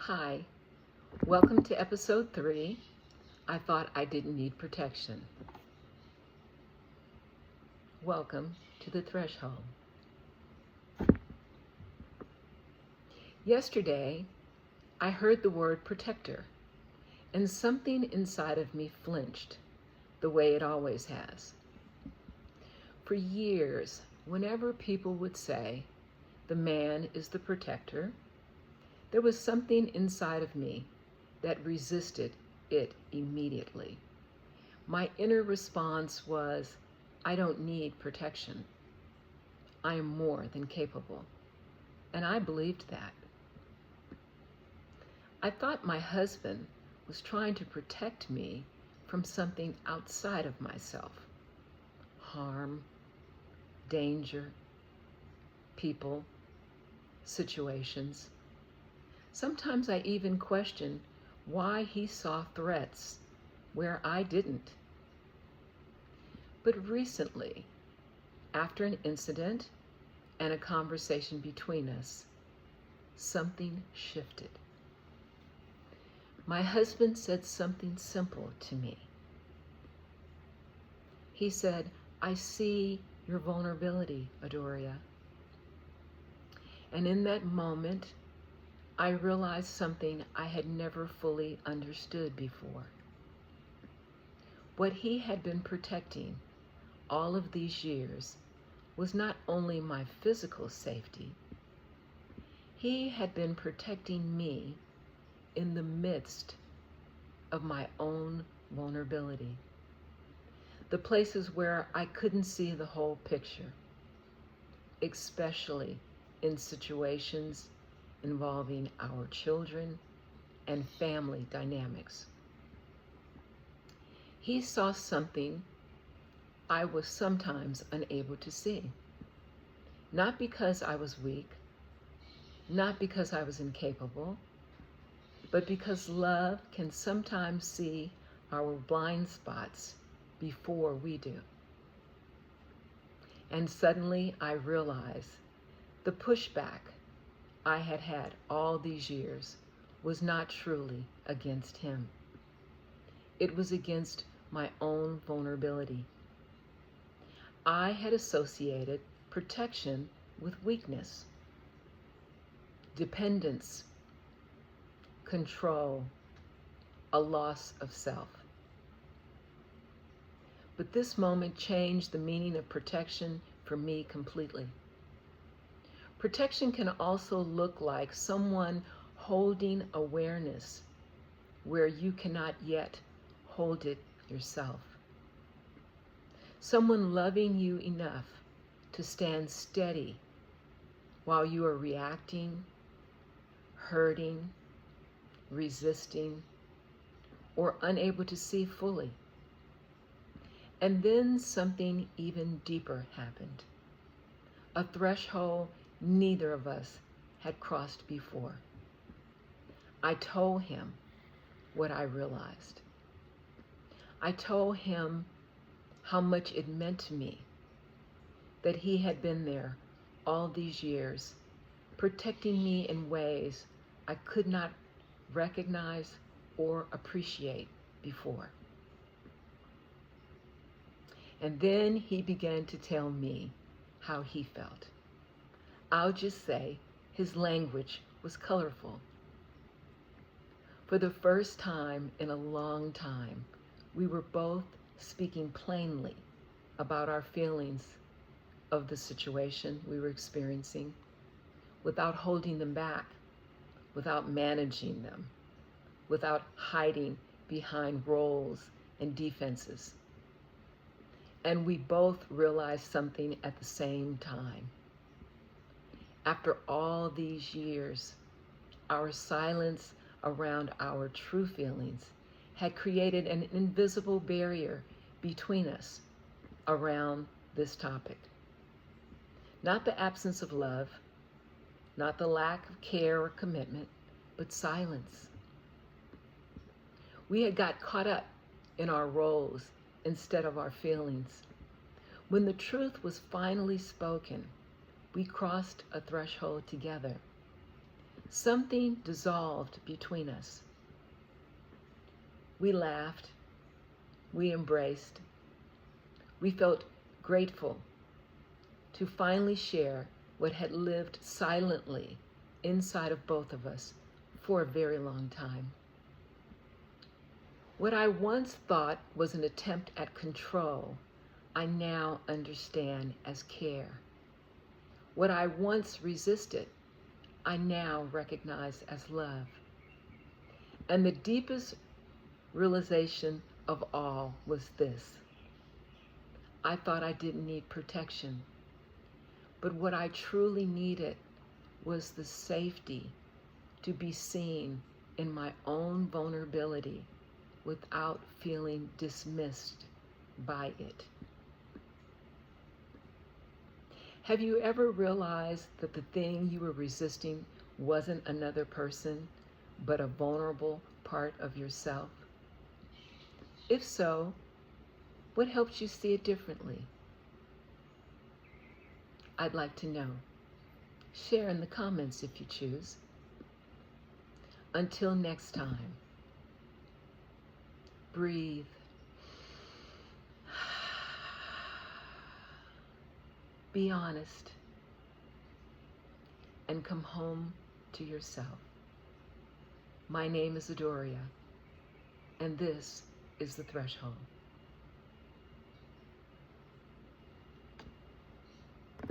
Hi, welcome to episode 3. I thought I didn't need protection. Welcome to the threshold. Yesterday, I heard the word protector, and something inside of me flinched the way it always has. For years, whenever people would say, the man is the protector, there was something inside of me that resisted it immediately. My inner response was, I don't need protection. I am more than capable. And I believed that. I thought my husband was trying to protect me from something outside of myself. Harm, danger, people, situations. Sometimes I even questioned why he saw threats where I didn't. But recently, after an incident and a conversation between us, something shifted. My husband said something simple to me. He said, I see your vulnerability, Adoria. And in that moment, I realized something I had never fully understood before. What he had been protecting all of these years was not only my physical safety, he had been protecting me in the midst of my own vulnerability. The places where I couldn't see the whole picture, especially in situations involving our children and family dynamics. He saw something I was sometimes unable to see. Not because I was weak, not because I was incapable, but because love can sometimes see our blind spots before we do. And suddenly I realized the pushback I had had all these years was not truly against him. It was against my own vulnerability. I had associated protection with weakness, dependence, control, a loss of self. But this moment changed the meaning of protection for me completely. Protection can also look like someone holding awareness where you cannot yet hold it yourself. Someone loving you enough to stand steady while you are reacting, hurting, resisting, or unable to see fully. And then something even deeper happened. A threshold neither of us had crossed before. I told him what I realized. I told him how much it meant to me that he had been there all these years, protecting me in ways I could not recognize or appreciate before. And then he began to tell me how he felt. I'll just say his language was colorful. For the first time in a long time, we were both speaking plainly about our feelings of the situation we were experiencing without holding them back, without managing them, without hiding behind roles and defenses. And we both realized something at the same time. After all these years, our silence around our true feelings had created an invisible barrier between us around this topic. Not the absence of love, not the lack of care or commitment, but silence. We had got caught up in our roles instead of our feelings. When the truth was finally spoken, we crossed a threshold together. Something dissolved between us. We laughed, we embraced, we felt grateful to finally share what had lived silently inside of both of us for a very long time. What I once thought was an attempt at control, I now understand as care. What I once resisted, I now recognize as love. And the deepest realization of all was this: I thought I didn't need protection, but what I truly needed was the safety to be seen in my own vulnerability without feeling dismissed by it. Have you ever realized that the thing you were resisting wasn't another person, but a vulnerable part of yourself? If so, what helps you see it differently? I'd like to know. Share in the comments if you choose. Until next time, breathe. Be honest and come home to yourself. My name is Adoria, and this is The Threshold.